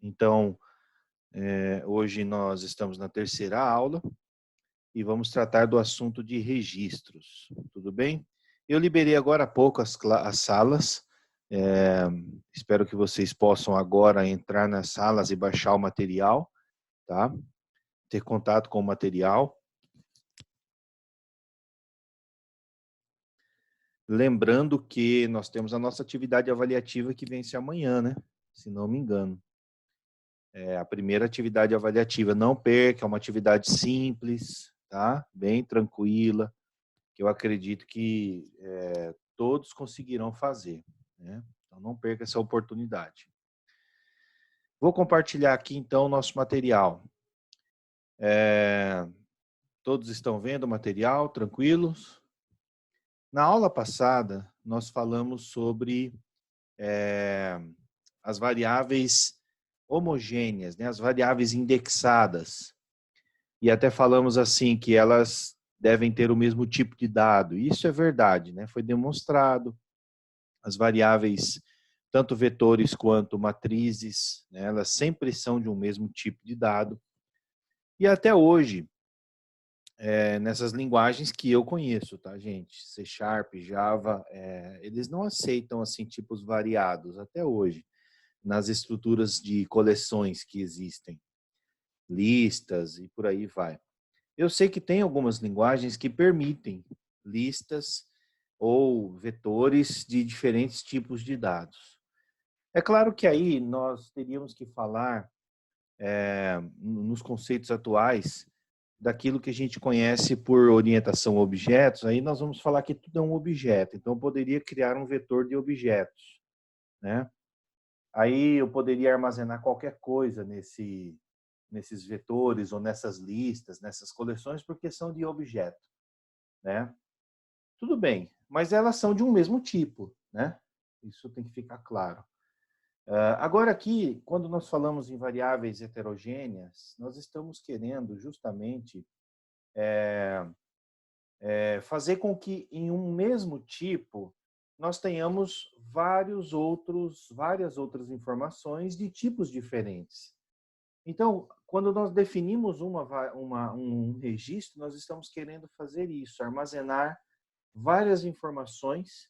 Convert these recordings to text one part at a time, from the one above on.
Então, hoje nós estamos na terceira aula e vamos tratar do assunto de registros, tudo bem? Eu liberei agora há pouco as salas, espero que vocês possam agora entrar nas salas e baixar o material, tá? Ter contato com o material. Lembrando que nós temos a nossa atividade avaliativa que vence amanhã, né? Se não me engano. A primeira atividade avaliativa, não perca, é uma atividade simples, tá? Bem tranquila, que eu acredito que todos conseguirão fazer, né? Então não perca essa oportunidade. Vou compartilhar aqui então o nosso material. Todos estão vendo o material, tranquilos? Na aula passada, nós falamos sobre as variáveis homogêneas, né? As variáveis indexadas. E até falamos assim que elas devem ter o mesmo tipo de dado. Isso é verdade, né? Foi demonstrado. As variáveis, tanto vetores quanto matrizes, né? Elas sempre são de um mesmo tipo de dado. E até hoje, nessas linguagens que eu conheço, tá, gente? C#, Java, eles não aceitam assim tipos variados até hoje, nas estruturas de coleções que existem, listas e por aí vai. Eu sei que tem algumas linguagens que permitem listas ou vetores de diferentes tipos de dados. É claro que aí nós teríamos que falar, nos conceitos atuais, daquilo que a gente conhece por orientação a objetos, aí nós vamos falar que tudo é um objeto. Então, eu poderia criar um vetor de objetos, né? Aí eu poderia armazenar qualquer coisa nesses vetores ou nessas listas, nessas coleções, porque são de objeto, né? Tudo bem, mas elas são de um mesmo tipo, né? Isso tem que ficar claro. Agora aqui, quando nós falamos em variáveis heterogêneas, nós estamos querendo justamente fazer com que em um mesmo tipo nós tenhamos várias outras informações de tipos diferentes. Então, quando nós definimos um registro, nós estamos querendo fazer isso, armazenar várias informações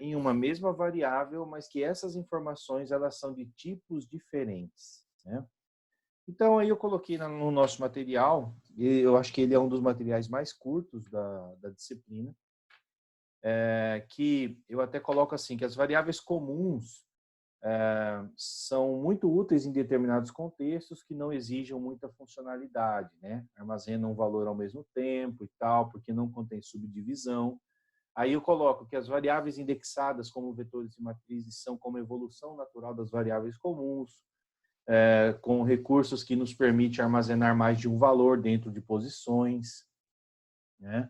em uma mesma variável, mas que essas informações elas são de tipos diferentes, né? Então, aí eu coloquei no nosso material, e eu acho que ele é um dos materiais mais curtos da disciplina, que eu até coloco assim, que as variáveis comuns são muito úteis em determinados contextos que não exijam muita funcionalidade, né? Armazenam um valor ao mesmo tempo e tal, porque não contém subdivisão. Aí eu coloco que as variáveis indexadas como vetores e matrizes são como evolução natural das variáveis comuns, com recursos que nos permitem armazenar mais de um valor dentro de posições, né?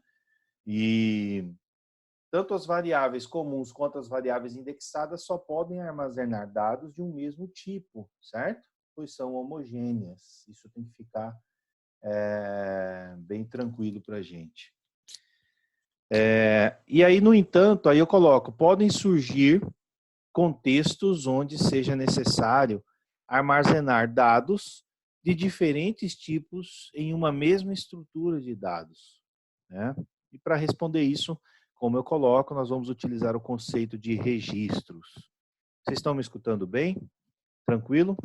E tanto as variáveis comuns quanto as variáveis indexadas só podem armazenar dados de um mesmo tipo, certo? Pois são homogêneas. Isso tem que ficar bem tranquilo para a gente. E aí, no entanto, aí eu coloco, podem surgir contextos onde seja necessário armazenar dados de diferentes tipos em uma mesma estrutura de dados, né? E para responder isso, como eu coloco, nós vamos utilizar o conceito de registros. Vocês estão me escutando bem? Tranquilo?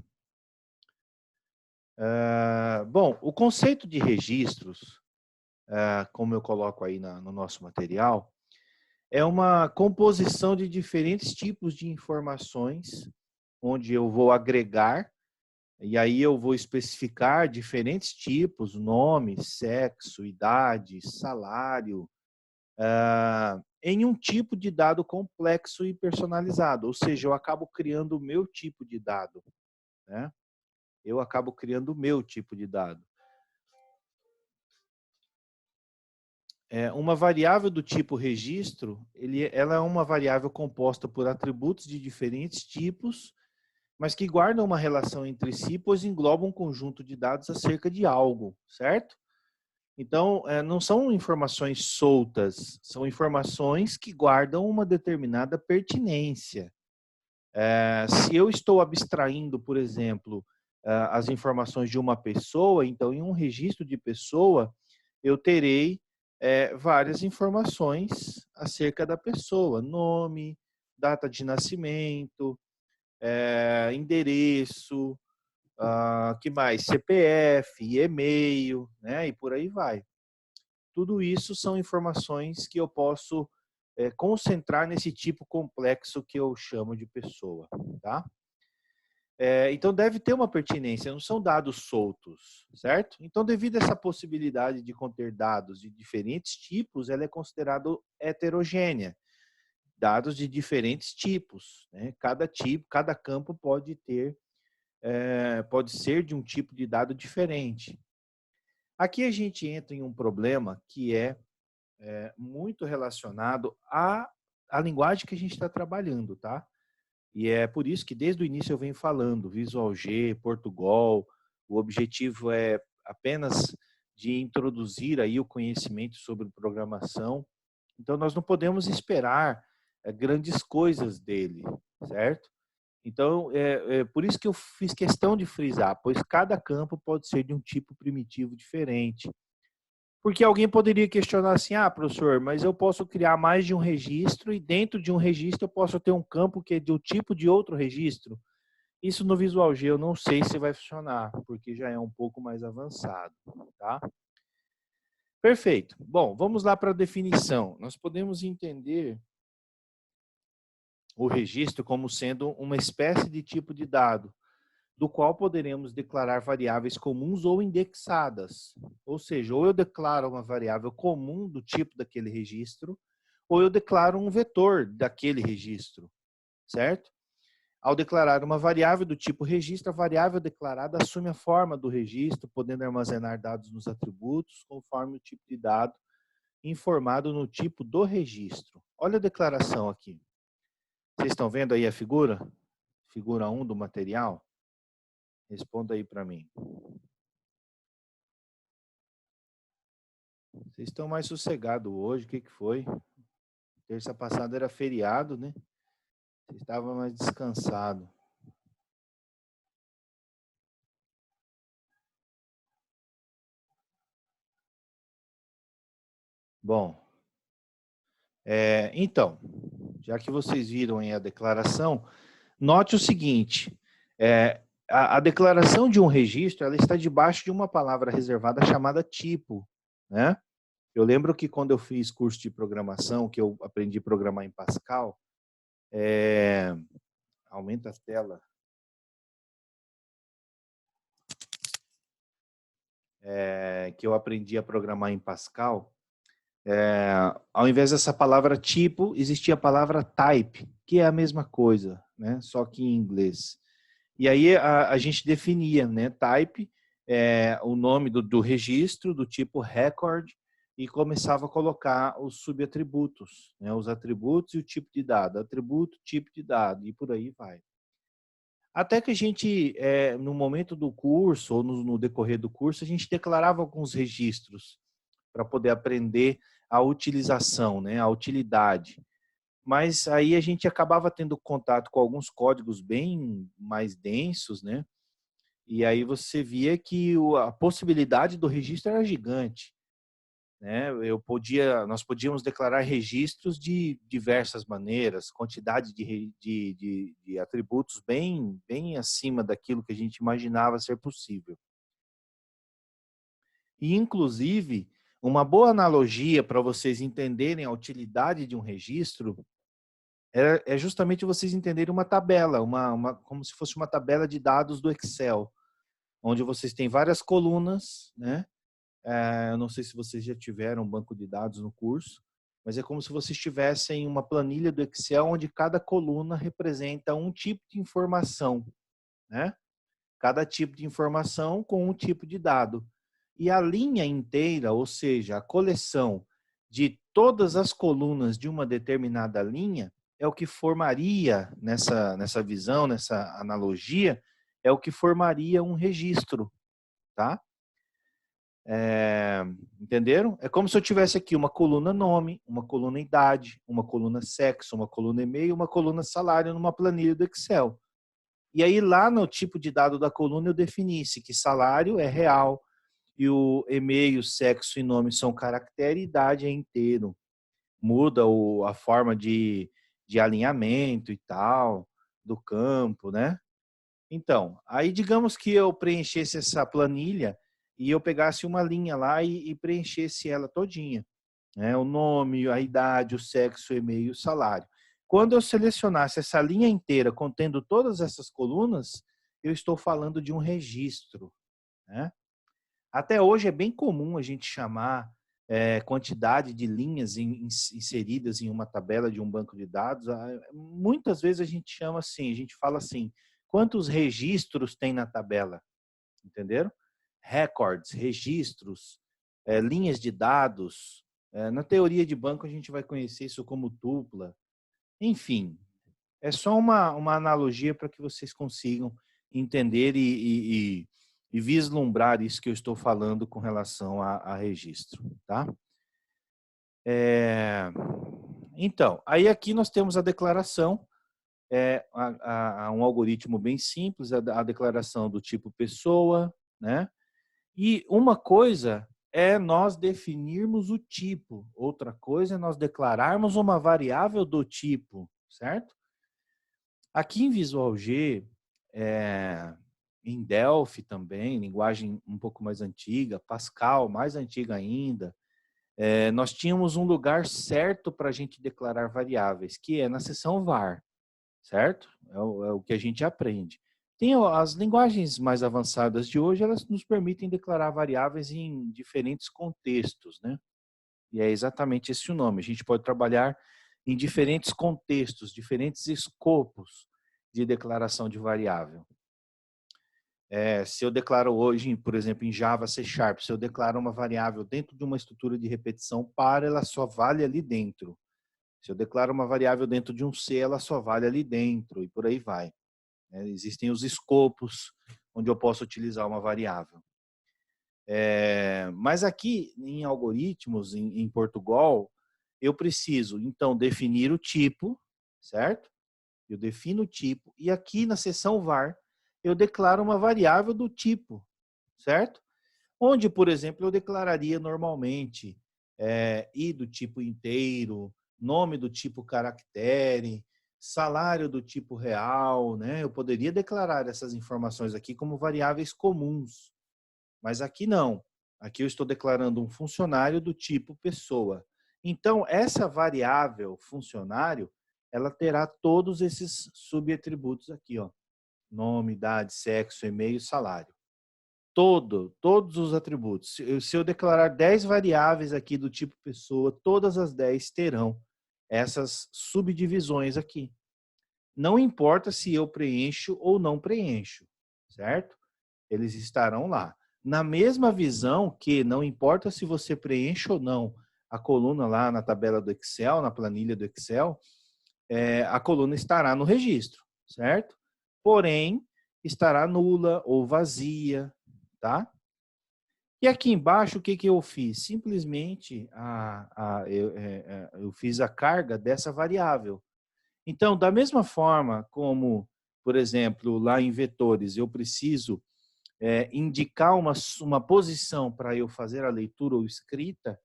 Bom, o conceito de registros, como eu coloco aí no nosso material, é uma composição de diferentes tipos de informações, onde eu vou agregar, e aí eu vou especificar diferentes tipos, nome, sexo, idade, salário, em um tipo de dado complexo e personalizado, ou seja, eu acabo criando o meu tipo de dado, né? Eu acabo criando o meu tipo de dado. Uma variável do tipo registro, ela é uma variável composta por atributos de diferentes tipos, mas que guardam uma relação entre si, pois englobam um conjunto de dados acerca de algo, certo? Então, não são informações soltas, são informações que guardam uma determinada pertinência. Se eu estou abstraindo, por exemplo, as informações de uma pessoa, então em um registro de pessoa, eu terei várias informações acerca da pessoa, nome, data de nascimento, endereço, que mais? CPF, e-mail, né? E por aí vai. Tudo isso são informações que eu posso concentrar nesse tipo complexo que eu chamo de pessoa, tá? Então deve ter uma pertinência, não são dados soltos, certo? Então, devido a essa possibilidade de conter dados de diferentes tipos, ela é considerada heterogênea. Dados de diferentes tipos, né? Cada tipo, cada campo pode ter, pode ser de um tipo de dado diferente. Aqui a gente entra em um problema que é muito relacionado à linguagem que a gente está trabalhando, tá? E é por isso que desde o início eu venho falando, Visual G, Portugal, o objetivo é apenas de introduzir aí o conhecimento sobre programação. Então nós não podemos esperar grandes coisas dele, certo? Então é por isso que eu fiz questão de frisar, pois cada campo pode ser de um tipo primitivo diferente. Porque alguém poderia questionar assim, professor, mas eu posso criar mais de um registro e dentro de um registro eu posso ter um campo que é do tipo de outro registro. Isso no Visual G eu não sei se vai funcionar, porque já é um pouco mais avançado, tá? Perfeito. Bom, vamos lá para a definição. Nós podemos entender o registro como sendo uma espécie de tipo de dado, do qual poderemos declarar variáveis comuns ou indexadas. Ou seja, ou eu declaro uma variável comum do tipo daquele registro, ou eu declaro um vetor daquele registro, certo? Ao declarar uma variável do tipo registro, a variável declarada assume a forma do registro, podendo armazenar dados nos atributos, conforme o tipo de dado informado no tipo do registro. Olha a declaração aqui. Vocês estão vendo aí a figura? Figura 1 do material? Responda aí para mim. Vocês estão mais sossegados hoje, o que foi? Terça passada era feriado, né? Vocês estavam mais descansados. Bom, então, já que vocês viram aí a declaração, note o seguinte, a declaração de um registro, ela está debaixo de uma palavra reservada chamada tipo, né? Eu lembro que quando eu fiz curso de programação, que eu aprendi a programar em Pascal, aumenta a tela, que eu aprendi a programar em Pascal, ao invés dessa palavra tipo, existia a palavra type, que é a mesma coisa, né? Só que em inglês. E aí a gente definia, né? Type, o nome do registro, do tipo record, e começava a colocar os subatributos, né? Os atributos e o tipo de dado. Atributo, tipo de dado, e por aí vai. Até que a gente, no momento do curso, ou no decorrer do curso, a gente declarava alguns registros para poder aprender a utilização, né? A utilidade. Mas aí a gente acabava tendo contato com alguns códigos bem mais densos, né? E aí você via que a possibilidade do registro era gigante, né? Nós podíamos declarar registros de diversas maneiras, quantidade de atributos bem acima daquilo que a gente imaginava ser possível. E, inclusive, uma boa analogia para vocês entenderem a utilidade de um registro é justamente vocês entenderem uma tabela, como se fosse uma tabela de dados do Excel, onde vocês têm várias colunas, né? Eu não sei se vocês já tiveram um banco de dados no curso, mas é como se vocês tivessem uma planilha do Excel onde cada coluna representa um tipo de informação, né? Cada tipo de informação com um tipo de dado. E a linha inteira, ou seja, a coleção de todas as colunas de uma determinada linha, é o que formaria, nessa visão, nessa analogia, é o que formaria um registro, tá? Entenderam? É como se eu tivesse aqui uma coluna nome, uma coluna idade, uma coluna sexo, uma coluna e-mail, uma coluna salário numa planilha do Excel. E aí lá no tipo de dado da coluna eu definisse que salário é real e o e-mail, sexo e nome são caractere e idade é inteiro. Muda a forma de alinhamento e tal do campo, né? Então, aí digamos que eu preenchesse essa planilha e eu pegasse uma linha lá e preenchesse ela todinha, né? O nome, a idade, o sexo, o e-mail, o salário. Quando eu selecionasse essa linha inteira contendo todas essas colunas, eu estou falando de um registro, né? Até hoje é bem comum a gente chamar quantidade de linhas inseridas em uma tabela de um banco de dados. Muitas vezes a gente chama assim, a gente fala assim, quantos registros tem na tabela? Entenderam? Records, registros, linhas de dados. Na teoria de banco a gente vai conhecer isso como tupla. Enfim, é só uma analogia para que vocês consigam entender e vislumbrar isso que eu estou falando com relação a registro, tá? Então, aí aqui nós temos a declaração, um algoritmo bem simples, a declaração do tipo pessoa, né? E uma coisa é nós definirmos o tipo, outra coisa é nós declararmos uma variável do tipo, certo? Aqui em Visual G, em Delphi também, linguagem um pouco mais antiga, Pascal, mais antiga ainda, nós tínhamos um lugar certo para a gente declarar variáveis, que é na seção var, certo? É o que a gente aprende. Tem as linguagens mais avançadas de hoje, elas nos permitem declarar variáveis em diferentes contextos, né? E é exatamente esse o nome. A gente pode trabalhar em diferentes contextos, diferentes escopos de declaração de variável. Se eu declaro hoje, por exemplo, em Java C Sharp, se eu declaro uma variável dentro de uma estrutura de repetição par, ela só vale ali dentro. Se eu declaro uma variável dentro de um C, ela só vale ali dentro, e por aí vai. Existem os escopos onde eu posso utilizar uma variável. Mas aqui, em algoritmos, em Portugal, eu preciso, então, definir o tipo, certo? Eu defino o tipo, e aqui na seção var, eu declaro uma variável do tipo, certo? Onde, por exemplo, eu declararia normalmente i do tipo inteiro, nome do tipo caractere, salário do tipo real, né? Eu poderia declarar essas informações aqui como variáveis comuns, mas aqui não. Aqui eu estou declarando um funcionário do tipo pessoa. Então, essa variável funcionário, ela terá todos esses subatributos aqui, ó. Nome, idade, sexo, e-mail, salário. Todos os atributos. Se eu declarar 10 variáveis aqui do tipo pessoa, todas as 10 terão essas subdivisões aqui. Não importa se eu preencho ou não preencho, certo? Eles estarão lá. Na mesma visão que não importa se você preenche ou não a coluna lá na tabela do Excel, na planilha do Excel, a coluna estará no registro, certo? Porém, estará nula ou vazia, tá? E aqui embaixo, o que eu fiz? Simplesmente eu fiz a carga dessa variável. Então, da mesma forma como, por exemplo, lá em vetores, eu preciso indicar uma posição para eu fazer a leitura ou escrita,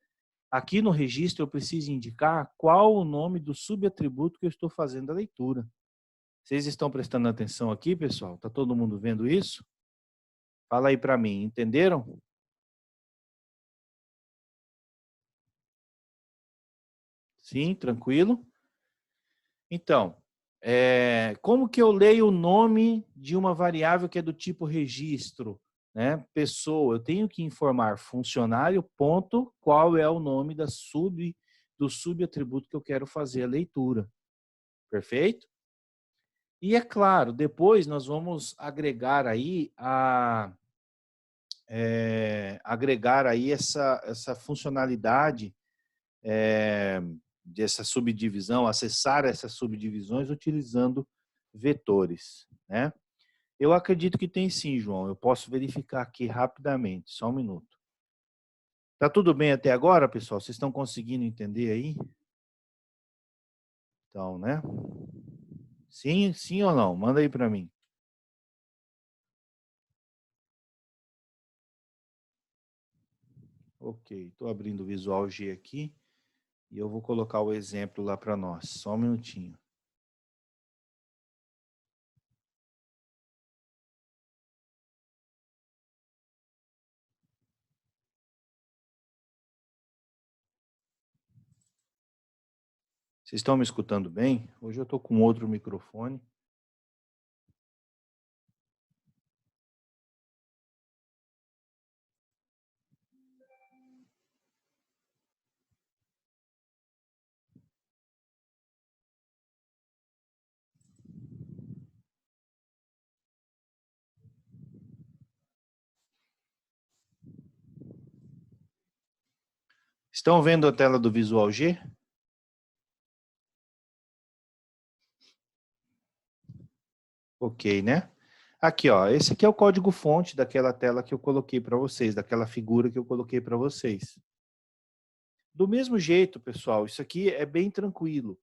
aqui no registro eu preciso indicar qual o nome do subatributo que eu estou fazendo a leitura. Vocês estão prestando atenção aqui, pessoal? Está todo mundo vendo isso? Fala aí para mim, entenderam? Sim, tranquilo? Então, como que eu leio o nome de uma variável que é do tipo registro? Né? Pessoa, eu tenho que informar funcionário, ponto, qual é o nome do subatributo que eu quero fazer a leitura. Perfeito? E é claro, depois nós vamos agregar aí essa funcionalidade dessa subdivisão, acessar essas subdivisões utilizando vetores, né? Eu acredito que tem sim, João. Eu posso verificar aqui rapidamente, só um minuto. Tá tudo bem até agora, pessoal? Vocês estão conseguindo entender aí? Então, né? Sim, sim ou não? Manda aí para mim. Ok, estou abrindo o Visual G aqui e eu vou colocar o exemplo lá para nós. Só um minutinho. Vocês estão me escutando bem? Hoje eu estou com outro microfone. Estão vendo a tela do Visual G? Ok, né? Aqui, ó, esse aqui é o código-fonte daquela tela que eu coloquei para vocês, daquela figura que eu coloquei para vocês. Do mesmo jeito, pessoal, isso aqui é bem tranquilo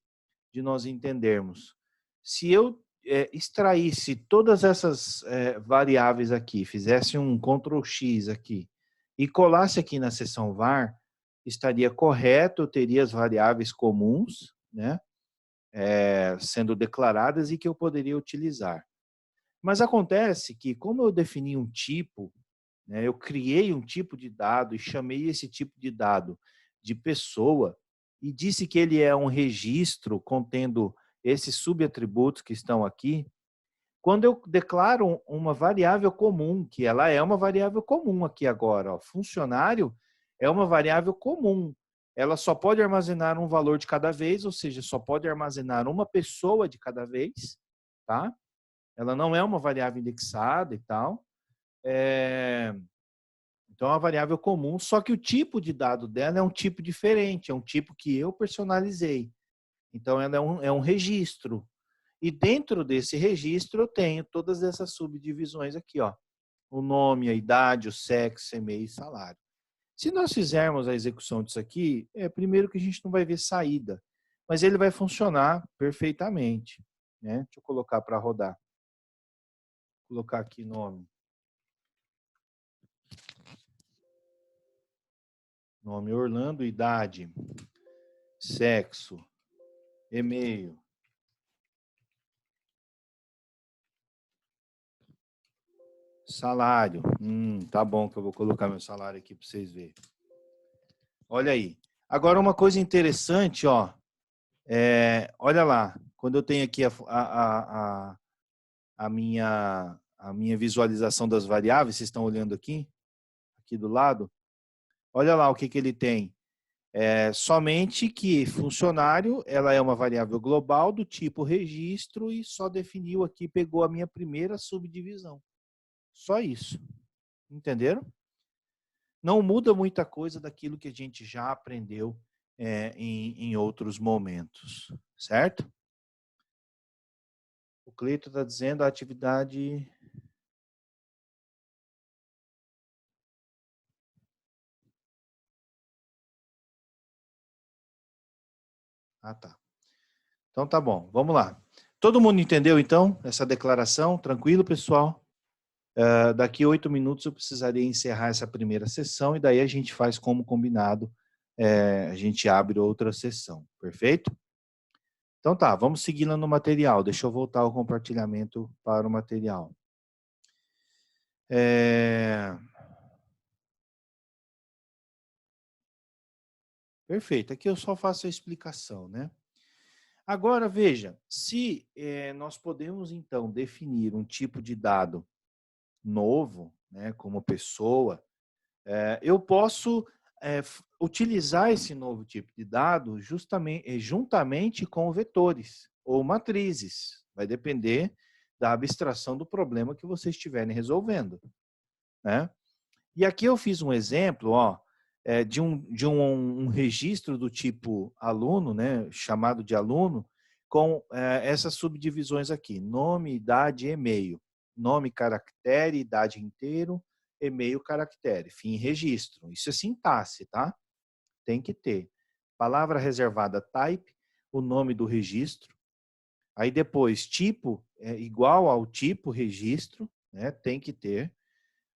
de nós entendermos. Se eu extraísse todas essas variáveis aqui, fizesse um Ctrl X aqui e colasse aqui na seção var, estaria correto, eu teria as variáveis comuns, né, sendo declaradas e que eu poderia utilizar. Mas acontece que, como eu defini um tipo, né, eu criei um tipo de dado e chamei esse tipo de dado de pessoa e disse que ele é um registro contendo esses subatributos que estão aqui. Quando eu declaro uma variável comum, que ela é uma variável comum aqui agora, ó, funcionário é uma variável comum. Ela só pode armazenar um valor de cada vez, ou seja, só pode armazenar uma pessoa de cada vez, tá? Ela não é uma variável indexada e tal. Então, é uma variável comum, só que o tipo de dado dela é um tipo diferente, é um tipo que eu personalizei. Então, ela é um registro. E dentro desse registro, eu tenho todas essas subdivisões aqui, ó. O nome, a idade, o sexo, e-mail e salário. Se nós fizermos a execução disso aqui, primeiro que a gente não vai ver saída, mas ele vai funcionar perfeitamente, né? Deixa eu colocar para rodar. Vou colocar aqui nome. Nome Orlando, idade, sexo, e-mail, salário. Tá bom que eu vou colocar meu salário aqui para vocês verem. Olha aí. Agora uma coisa interessante, ó. Olha lá, quando eu tenho aqui a minha visualização das variáveis, vocês estão olhando aqui do lado. Olha lá o que ele tem. Somente que funcionário, ela é uma variável global do tipo registro e só definiu aqui, pegou a minha primeira subdivisão. Só isso. Entenderam? Não muda muita coisa daquilo que a gente já aprendeu em outros momentos, certo? O Cleito está dizendo a atividade... Ah, tá. Então tá bom, vamos lá. Todo mundo entendeu, então, essa declaração? Tranquilo, pessoal? Daqui 8 minutos eu precisaria encerrar essa primeira sessão e daí a gente faz como combinado, a gente abre outra sessão, perfeito? Então tá, vamos seguindo no material. Deixa eu voltar o compartilhamento para o material. Perfeito, aqui eu só faço a explicação, né? Agora, veja, se nós podemos, então, definir um tipo de dado novo, né, como pessoa, eu posso utilizar esse novo tipo de dado juntamente com vetores ou matrizes. Vai depender da abstração do problema que vocês estiverem resolvendo, né? E aqui eu fiz um exemplo, ó, de um registro do tipo aluno, né, chamado de aluno, com essas subdivisões aqui: nome, idade e e-mail. Nome, caractere, idade inteiro, e-mail, caractere, fim, registro. Isso é sintaxe, tá? Tem que ter. Palavra reservada, type, o nome do registro. Aí depois, tipo, é igual ao tipo registro, né? Tem que ter.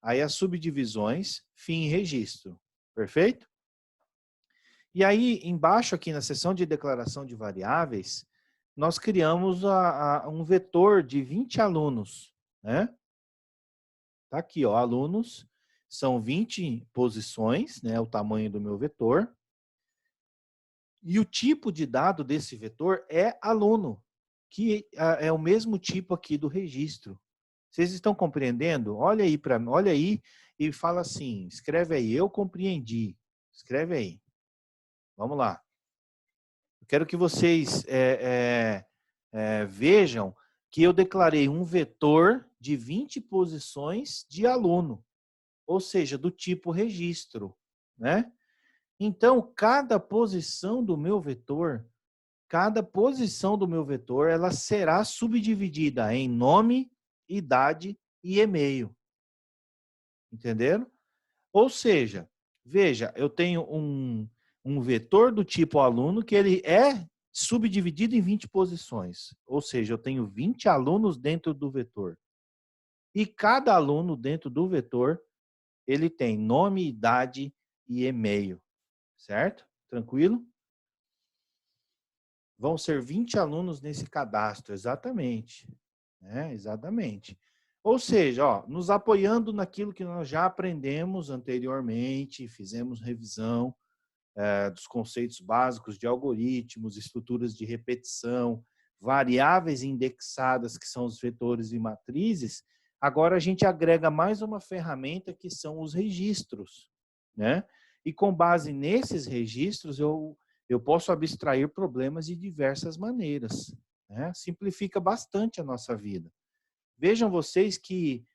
Aí as subdivisões, fim, registro. Perfeito? E aí, embaixo aqui na seção de declaração de variáveis, nós criamos um vetor de 20 alunos, né? Tá aqui, ó, alunos, são 20 posições, né? O tamanho do meu vetor. E o tipo de dado desse vetor é aluno, que é o mesmo tipo aqui do registro. Vocês estão compreendendo? Olha aí para mim, olha aí e fala assim, escreve aí, eu compreendi. Escreve aí. Vamos lá. Eu quero que vocês vejam que eu declarei um vetor de 20 posições de aluno, ou seja, do tipo registro, né? Então, cada posição do meu vetor, ela será subdividida em nome, idade e e-mail. Entenderam? Ou seja, veja, eu tenho um vetor do tipo aluno que ele é subdividido em 20 posições. Ou seja, eu tenho 20 alunos dentro do vetor. E cada aluno dentro do vetor, ele tem nome, idade e e-mail. Certo? Tranquilo? Vão ser 20 alunos nesse cadastro, exatamente. Exatamente. Ou seja, ó, nos apoiando naquilo que nós já aprendemos anteriormente, fizemos revisão dos conceitos básicos de algoritmos, estruturas de repetição, variáveis indexadas, que são os vetores e matrizes, agora a gente agrega mais uma ferramenta que são os registros, né? E com base nesses registros, eu posso abstrair problemas de diversas maneiras, né? Simplifica bastante a nossa vida. Vejam vocês que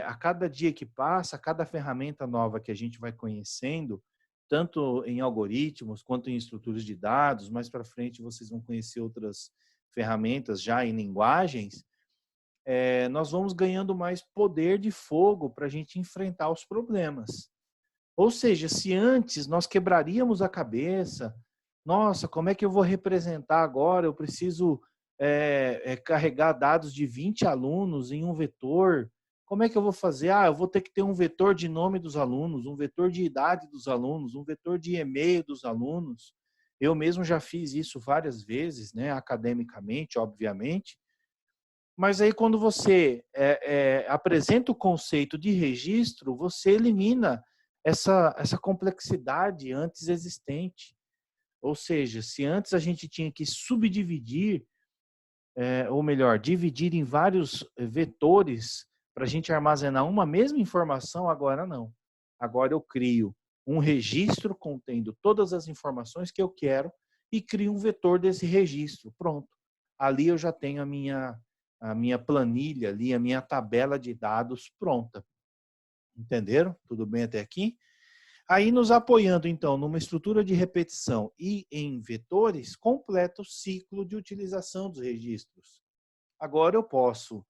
a cada dia que passa, a cada ferramenta nova que a gente vai conhecendo, tanto em algoritmos quanto em estruturas de dados, mais para frente vocês vão conhecer outras ferramentas já em linguagens, nós vamos ganhando mais poder de fogo para a gente enfrentar os problemas. Ou seja, se antes nós quebraríamos a cabeça, nossa, como é que eu vou representar agora? Eu preciso carregar dados de 20 alunos em um vetor. Como é que eu vou fazer? Ah, eu vou ter que ter um vetor de nome dos alunos, um vetor de idade dos alunos, um vetor de e-mail dos alunos. Eu mesmo já fiz isso várias vezes, né, academicamente, obviamente. Mas aí quando você apresenta o conceito de registro, você elimina essa complexidade antes existente. Ou seja, se antes a gente tinha que subdividir, ou melhor, dividir em vários vetores para a gente armazenar uma mesma informação, agora não. Agora eu crio um registro contendo todas as informações que eu quero e crio um vetor desse registro. Pronto. Ali eu já tenho a minha planilha ali, a minha tabela de dados pronta. Entenderam? Tudo bem até aqui? Aí, nos apoiando, então, numa estrutura de repetição e em vetores, completa o ciclo de utilização dos registros. Agora eu posso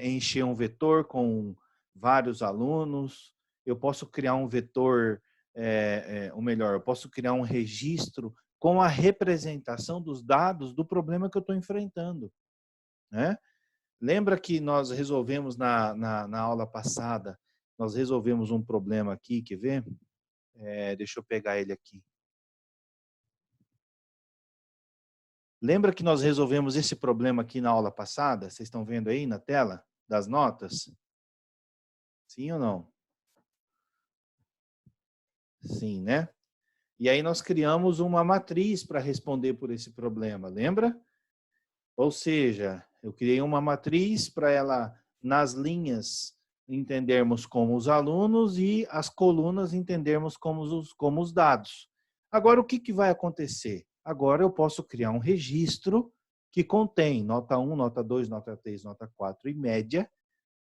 encher um vetor com vários alunos, eu posso criar um vetor, ou melhor, eu posso criar um registro com a representação dos dados do problema que eu estou enfrentando, né? Lembra que nós resolvemos na aula passada, nós resolvemos um problema aqui, quer ver? Deixa eu pegar ele aqui. Lembra que nós resolvemos esse problema aqui na aula passada? Vocês estão vendo aí na tela das notas? Sim ou não? Sim, né? E aí nós criamos uma matriz para responder por esse problema, lembra? Ou seja, eu criei uma matriz para ela, nas linhas, entendermos como os alunos e as colunas entendermos como os dados. Agora, o que vai acontecer? Agora eu posso criar um registro que contém nota 1, nota 2, nota 3, nota 4 e média,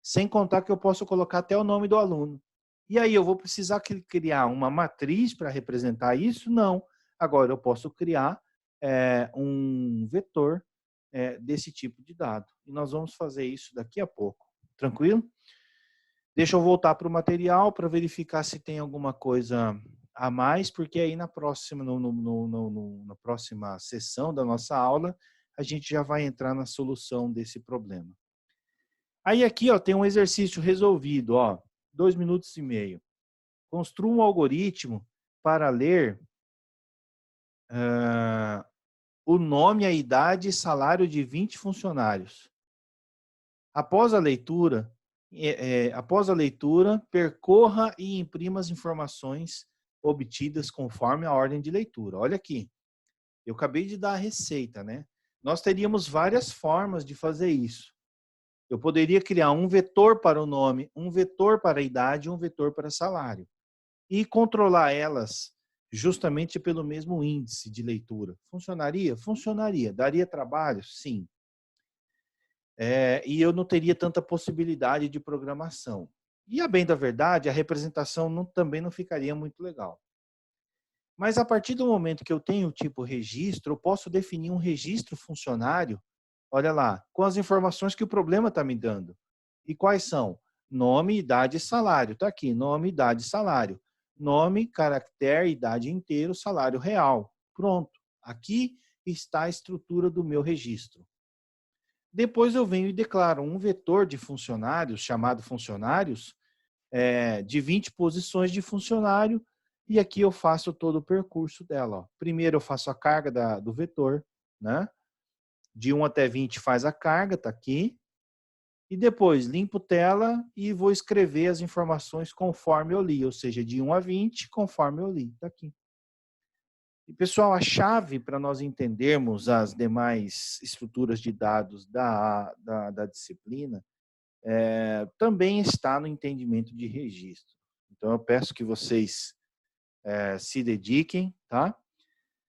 sem contar que eu posso colocar até o nome do aluno. E aí eu vou precisar criar uma matriz para representar isso? Não. Agora eu posso criar um vetor desse tipo de dado. E nós vamos fazer isso daqui a pouco. Tranquilo? Deixa eu voltar para o material para verificar se tem alguma coisa a mais, porque aí na próxima sessão da nossa aula, a gente já vai entrar na solução desse problema. Aí aqui, ó, tem um exercício resolvido, ó, 2 minutos e meio. Construa um algoritmo para ler o nome, a idade e salário de 20 funcionários. Após a leitura, percorra e imprima as informações obtidas conforme a ordem de leitura. Olha aqui, eu acabei de dar a receita, né? Nós teríamos várias formas de fazer isso. Eu poderia criar um vetor para o nome, um vetor para a idade e um vetor para salário. E controlar elas justamente pelo mesmo índice de leitura. Funcionaria? Funcionaria. Daria trabalho? Sim. E eu não teria tanta possibilidade de programação. E, a bem da verdade, a representação também não ficaria muito legal. Mas, a partir do momento que eu tenho o tipo registro, eu posso definir um registro funcionário, olha lá, com as informações que o problema está me dando. E quais são? Nome, idade e salário. Está aqui, nome, idade e salário. Nome, caractere, idade inteiro, salário real. Pronto. Aqui está a estrutura do meu registro. Depois eu venho e declaro um vetor de funcionários, chamado funcionários, de 20 posições de funcionário, e aqui eu faço todo o percurso dela. Ó. Primeiro eu faço a carga do vetor, né? De 1 até 20 faz a carga, está aqui. E depois limpo tela e vou escrever as informações conforme eu li, ou seja, de 1 a 20 conforme eu li, está aqui. E, pessoal, a chave para nós entendermos as demais estruturas de dados da disciplina também está no entendimento de registro. Então, eu peço que vocês se dediquem, tá?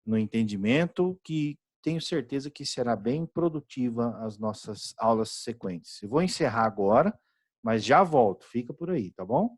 No entendimento, que tenho certeza que será bem produtiva as nossas aulas sequentes. Eu vou encerrar agora, mas já volto. Fica por aí, tá bom?